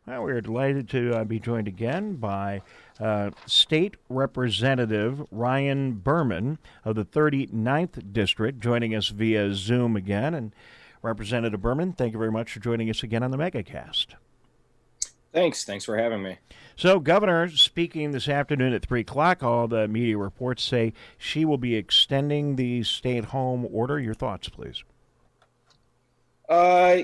Well, we're delighted to be joined again by State Representative Ryan Berman of the 39th District, joining us via Zoom again. And Representative Berman, thank you very much for joining us again on the MegaCast. Thanks for having me. So, Governor speaking this afternoon at 3 o'clock. All the media reports say she will be extending the stay-at-home order. Your thoughts, please. Uh,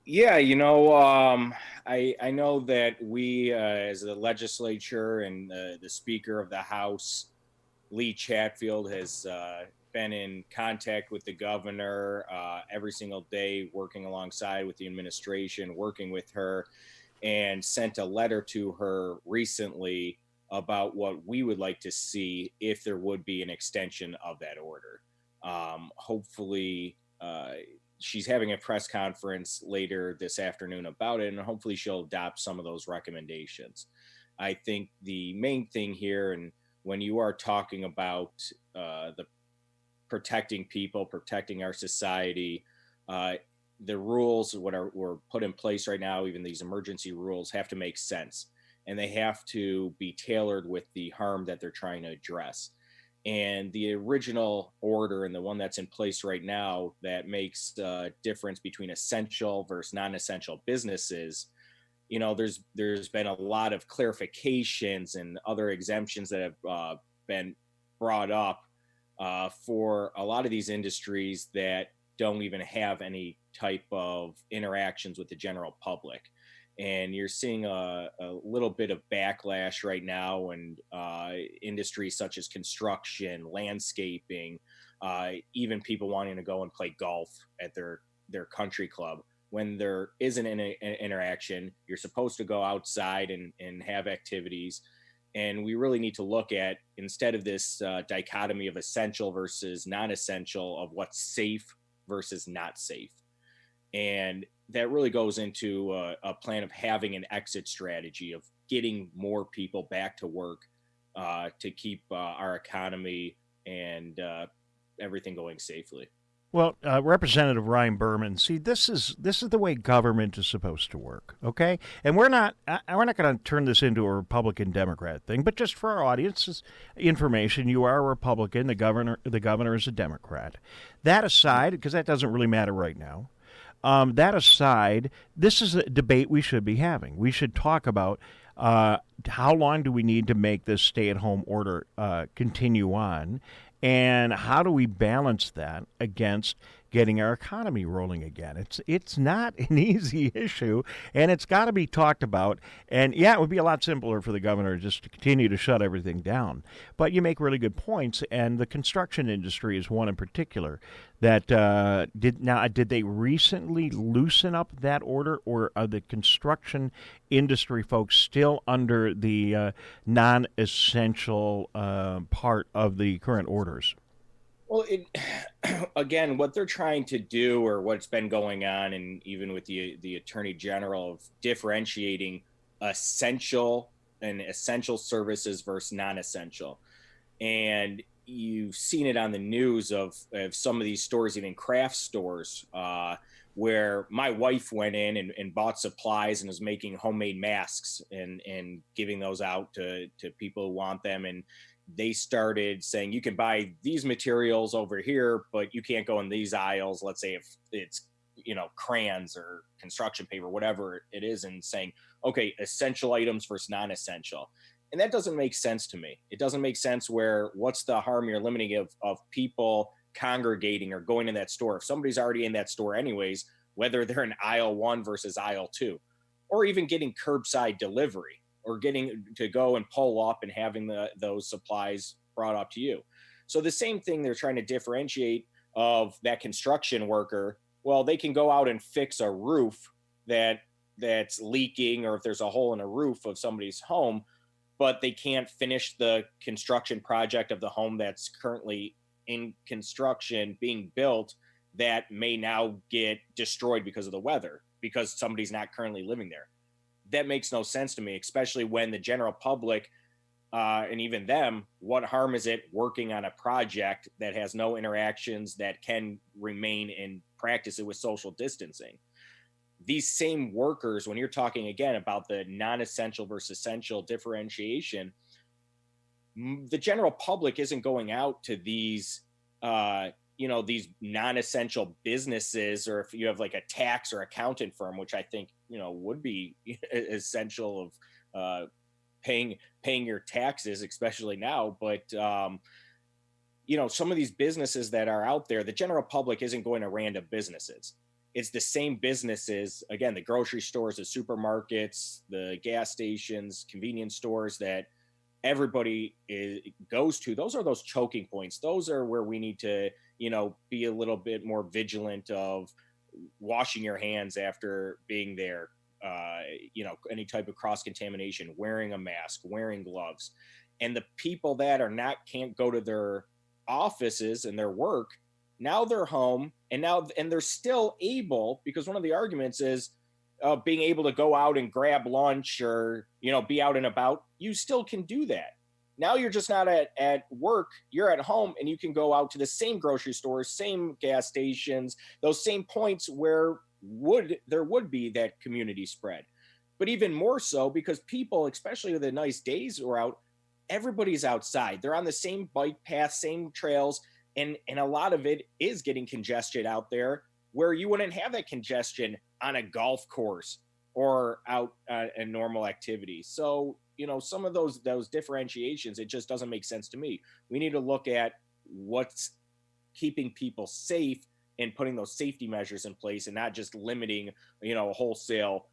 yeah, I know that we, as the legislature and the Speaker of the House, Lee Chatfield, has been in contact with the governor every single day, working alongside with the administration, working with her, and sent a letter to her recently about what we would like to see if there would be an extension of that order. Hopefully, she's having a press conference later this afternoon about it, and hopefully she'll adopt some of those recommendations. I think the main thing here, and when you are talking about the protecting people, protecting our society, the rules were put in place right now, even these emergency rules, have to make sense, and they have to be tailored with the harm that they're trying to address. And the original order and the one that's in place right now that makes the difference between essential versus non-essential businesses, there's been a lot of clarifications and other exemptions that have been brought up for a lot of these industries that don't even have any type of interactions with the general public. And you're seeing a little bit of backlash right now, and industries such as construction, landscaping, even people wanting to go and play golf at their country club. When there isn't an interaction, you're supposed to go outside and have activities. And we really need to look at, instead of this dichotomy of essential versus non-essential, of what's safe versus not safe. And that really goes into a plan of having an exit strategy of getting more people back to work to keep our economy and everything going safely. Well, Representative Ryan Berman, see, this is the way government is supposed to work, okay? And we're not going to turn this into a Republican Democrat thing, but just for our audience's information, you are a Republican. The governor is a Democrat. That aside, because that doesn't really matter right now. That aside, this is a debate we should be having. We should talk about how long do we need to make this stay-at-home order continue on, and how do we balance that against getting our economy rolling again? It's not an easy issue, and it's got to be talked about. And yeah, it would be a lot simpler for the governor just to continue to shut everything down. But you make really good points, and the construction industry is one in particular that did they recently loosen up that order, or are the construction industry folks still under the non-essential part of the current orders? Well, again, what they're trying to do, or what's been going on, and even with the attorney general, of differentiating essential services versus non-essential. And you've seen it on the news of some of these stores, even craft stores, where my wife went in and bought supplies and was making homemade masks and giving those out to people who want them. And they started saying, you can buy these materials over here, but you can't go in these aisles. Let's say if it's, crayons or construction paper, whatever it is, and saying, okay, essential items versus non-essential. And that doesn't make sense to me. It doesn't make sense. What's the harm you're limiting of people congregating or going to that store? If somebody's already in that store anyways, whether they're in aisle 1 versus aisle 2, or even getting curbside delivery, or getting to go and pull up and having those supplies brought up to you. So the same thing they're trying to differentiate of that construction worker. Well, they can go out and fix a roof that's leaking, or if there's a hole in a roof of somebody's home, but they can't finish the construction project of the home that's currently in construction being built, that may now get destroyed because of the weather, because somebody's not currently living there. That makes no sense to me, especially when the general public, and even them, what harm is it working on a project that has no interactions, that can remain and practice it with social distancing? these same workers, when you're talking again about the non-essential versus essential differentiation, the general public isn't going out to these these non-essential businesses, or if you have like a tax or accountant firm, which I think would be essential of paying your taxes, especially now. But some of these businesses that are out there, the general public isn't going to random businesses. It's the same businesses, again, the grocery stores, the supermarkets, the gas stations, convenience stores that everybody goes to. Those are those choking points. Those are where we need to be a little bit more vigilant of washing your hands after being there, any type of cross-contamination, wearing a mask, wearing gloves. And the people that can't go to their offices and their work, now they're home, and they're still able, because one of the arguments is being able to go out and grab lunch or be out and about. You still can do that. Now you're just not at work, you're at home, and you can go out to the same grocery stores, same gas stations, those same points where there would be that community spread. But even more so, because people, especially with the nice days are out, everybody's outside. They're on the same bike path, same trails, and a lot of it is getting congested out there, where you wouldn't have that congestion on a golf course or out in normal activity. So, some of those differentiations, it just doesn't make sense to me. We need to look at what's keeping people safe and putting those safety measures in place, and not just limiting, wholesale,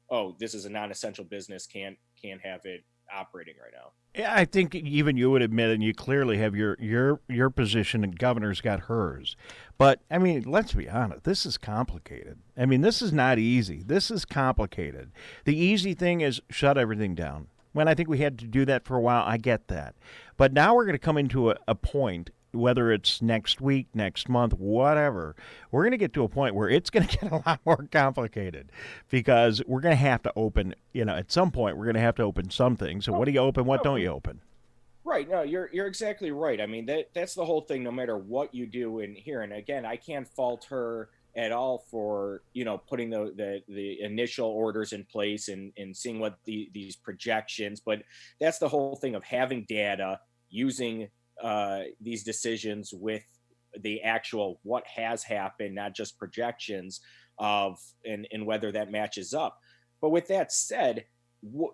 oh, this is a non-essential business, can't have it operating right now. Yeah, I think even you would admit, and you clearly have your position, and governor's got hers. But, I mean, let's be honest, this is complicated. I mean, this is not easy. This is complicated. The easy thing is shut everything down. When I think we had to do that for a while, I get that. But now we're going to come into a point, whether it's next week, next month, whatever, we're going to get to a point where it's going to get a lot more complicated, because we're going to have to open, at some point we're going to have to open some things. So what do you open? What don't you open? Right. No, you're exactly right. I mean, that's the whole thing, no matter what you do in here. And again, I can't fault her at all for, putting the initial orders in place and seeing what these projections, but that's the whole thing of having data, using these decisions with the actual what has happened, not just projections of and whether that matches up. But with that said,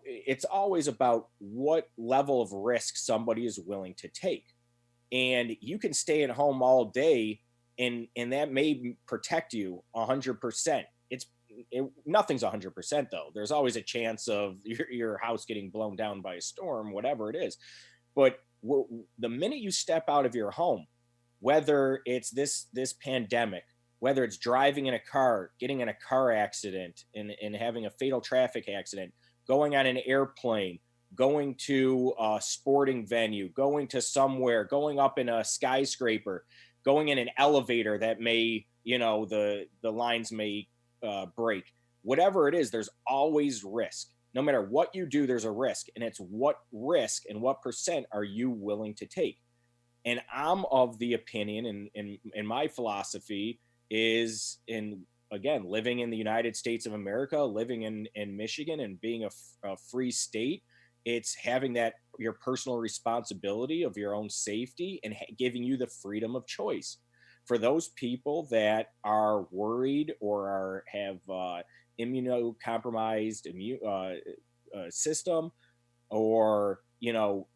it's always about what level of risk somebody is willing to take. And you can stay at home all day, and that may protect you 100%. Nothing's 100% though. There's always a chance of your house getting blown down by a storm, whatever it is. But the minute you step out of your home, whether it's this pandemic, whether it's driving in a car, getting in a car accident and having a fatal traffic accident, going on an airplane, going to a sporting venue, going to somewhere, going up in a skyscraper, going in an elevator that may, the lines may break, whatever it is, there's always risk. No matter what you do, there's a risk, and it's what risk and what percent are you willing to take? And I'm of the opinion, and my philosophy is, again, living in the United States of America, living in Michigan and being a free state, it's having that your personal responsibility of your own safety and giving you the freedom of choice. For those people that are worried or have immunocompromised system, or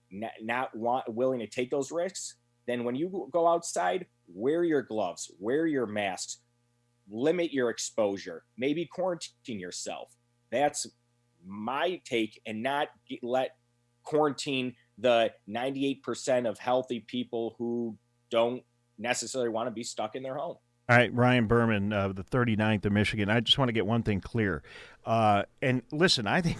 not willing to take those risks, then when you go outside, wear your gloves, wear your masks, limit your exposure, maybe quarantine yourself. That's my take, and not let quarantine the 98% of healthy people who don't necessarily want to be stuck in their home. All right, Ryan Berman, the 39th of Michigan. I just want to get one thing clear. And listen, I think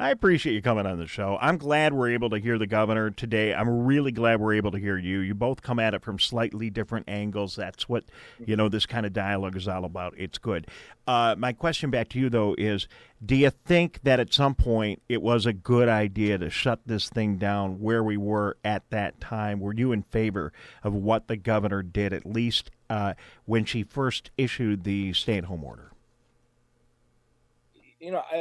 I appreciate you coming on the show. I'm glad we're able to hear the governor today. I'm really glad we're able to hear you. You both come at it from slightly different angles. That's what, this kind of dialogue is all about. It's good. My question back to you, though, is do you think that at some point it was a good idea to shut this thing down where we were at that time? Were you in favor of what the governor did, at least when she first issued the stay-at-home order?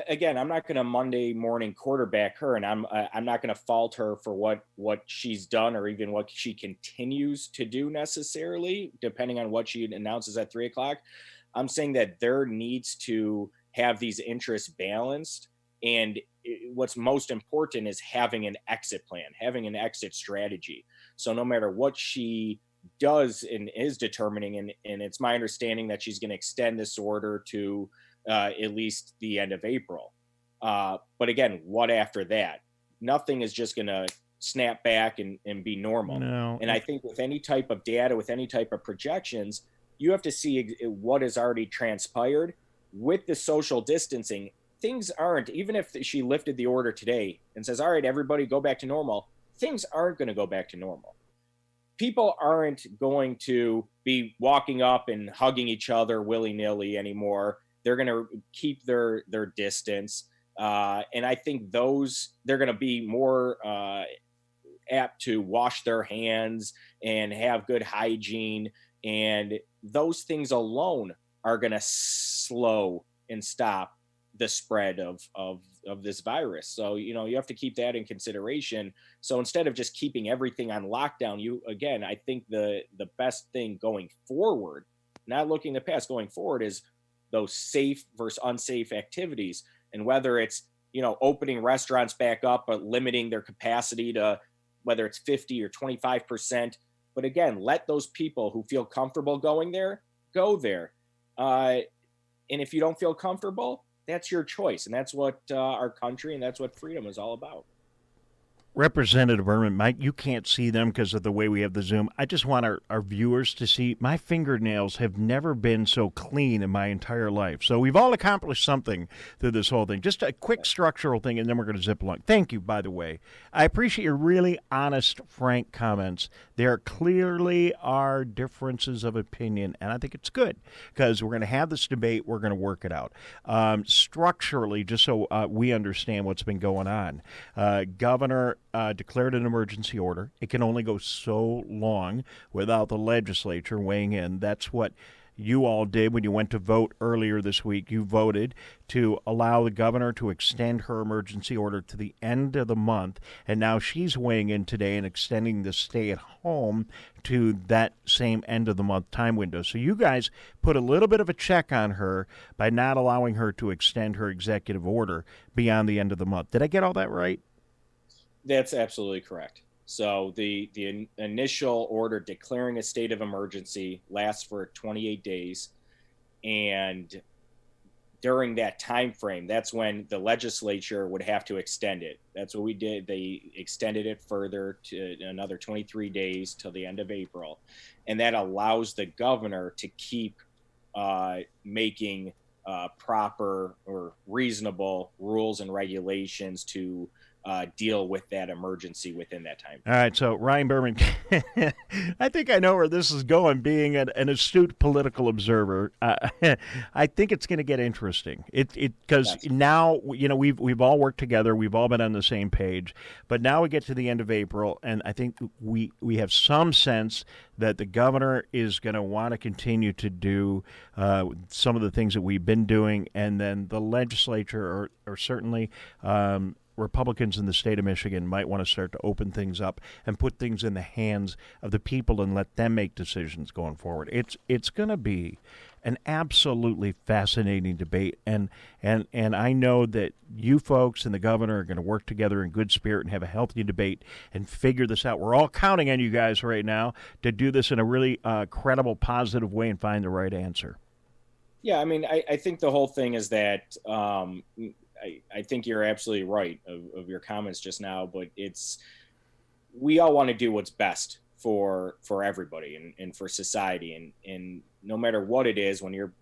again, I'm not going to Monday morning quarterback her, and I'm not going to fault her for what she's done or even what she continues to do necessarily, depending on what she announces at 3 o'clock. I'm saying that there needs to have these interests balanced, and what's most important is having an exit plan, having an exit strategy. So no matter what she does and is determining, and it's my understanding that she's going to extend this order to at least the end of April. But again, what after that? Nothing is just going to snap back and be normal. No. And I think with any type of data, with any type of projections, you have to see what has already transpired with the social distancing. Things aren't, even if she lifted the order today and says, all right, everybody go back to normal, things aren't going to go back to normal. People aren't going to be walking up and hugging each other willy-nilly anymore. They're going to keep their distance. And I think they're going to be more apt to wash their hands and have good hygiene. And those things alone are going to slow and stop the spread of this virus. So, you have to keep that in consideration. So instead of just keeping everything on lockdown, I think the best thing going forward, not looking the past, going forward, is those safe versus unsafe activities. And whether it's, opening restaurants back up, but limiting their capacity to whether it's 50 or 25%. But again, let those people who feel comfortable going there, go there. And if you don't feel comfortable, that's your choice. And that's what our country and that's what freedom is all about. Representative Berman, Mike, you can't see them because of the way we have the Zoom. I just want our viewers to see my fingernails have never been so clean in my entire life. So we've all accomplished something through this whole thing. Just a quick structural thing, and then we're going to zip along. Thank you, by the way. I appreciate your really honest, frank comments. There clearly are differences of opinion, and I think it's good because we're going to have this debate. We're going to work it out. Structurally, just so we understand what's been going on, Governor declared an emergency order. It can only go so long without the legislature weighing in. That's what you all did when you went to vote earlier this week. You voted to allow the governor to extend her emergency order to the end of the month, and now she's weighing in today and extending the stay at home to that same end of the month time window. So you guys put a little bit of a check on her by not allowing her to extend her executive order beyond the end of the month. Did I get all that right? That's absolutely correct. So the initial order declaring a state of emergency lasts for 28 days. And during that time frame, that's when the legislature would have to extend it. That's what we did. They extended it further to another 23 days till the end of April. And that allows the governor to keep making proper or reasonable rules and regulations to deal with that emergency within that time. All right, so Ryan Berman, I think I know where this is going. Being an astute political observer, I think it's going to get interesting. Because now we've all worked together, we've all been on the same page, but now we get to the end of April, and I think we have some sense that the governor is going to want to continue to do some of the things that we've been doing, and then the legislature or certainly Republicans in the state of Michigan might want to start to open things up and put things in the hands of the people and let them make decisions going forward. It's going to be an absolutely fascinating debate, and I know that you folks and the governor are going to work together in good spirit and have a healthy debate and figure this out. We're all counting on you guys right now to do this in a really credible, positive way and find the right answer. Yeah, I mean, I think the whole thing is that I think you're absolutely right of your comments just now, but we all want to do what's best for everybody and for society. And no matter what it is, when you're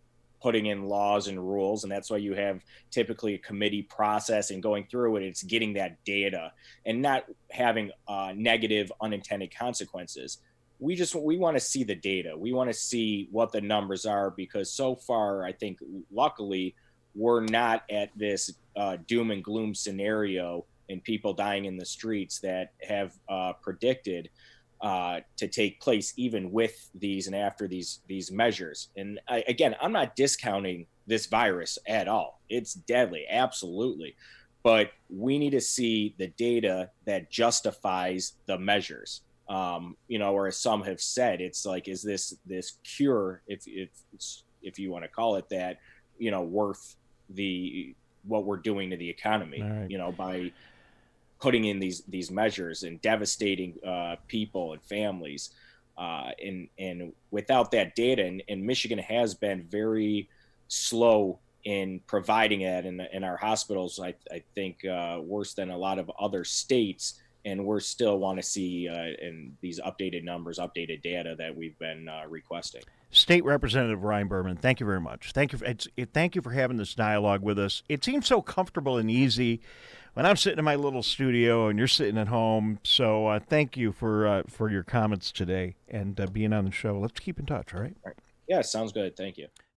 putting in laws and rules, and that's why you have typically a committee process and going through it, it's getting that data and not having negative unintended consequences. We want to see the data. We want to see what the numbers are, because so far, I think, luckily, we're not at this doom and gloom scenario and people dying in the streets that have predicted. to take place even with these and after these measures. And again, I'm not discounting this virus at all. It's deadly, absolutely. But we need to see the data that justifies the measures. Or as some have said, it's like, is this cure, if you want to call it that, worth what we're doing to the economy, right. By putting in these measures and devastating people and families, and without that data, and Michigan has been very slow in providing it in our hospitals. I think worse than a lot of other states, and we're still want to see in these updated numbers, updated data that we've been requesting. State Representative Ryan Berman, thank you very much. Thank you for having this dialogue with us. It seems so comfortable and easy when I'm sitting in my little studio and you're sitting at home. So thank you for your comments today and being on the show. Let's keep in touch, all right? Yeah, sounds good. Thank you.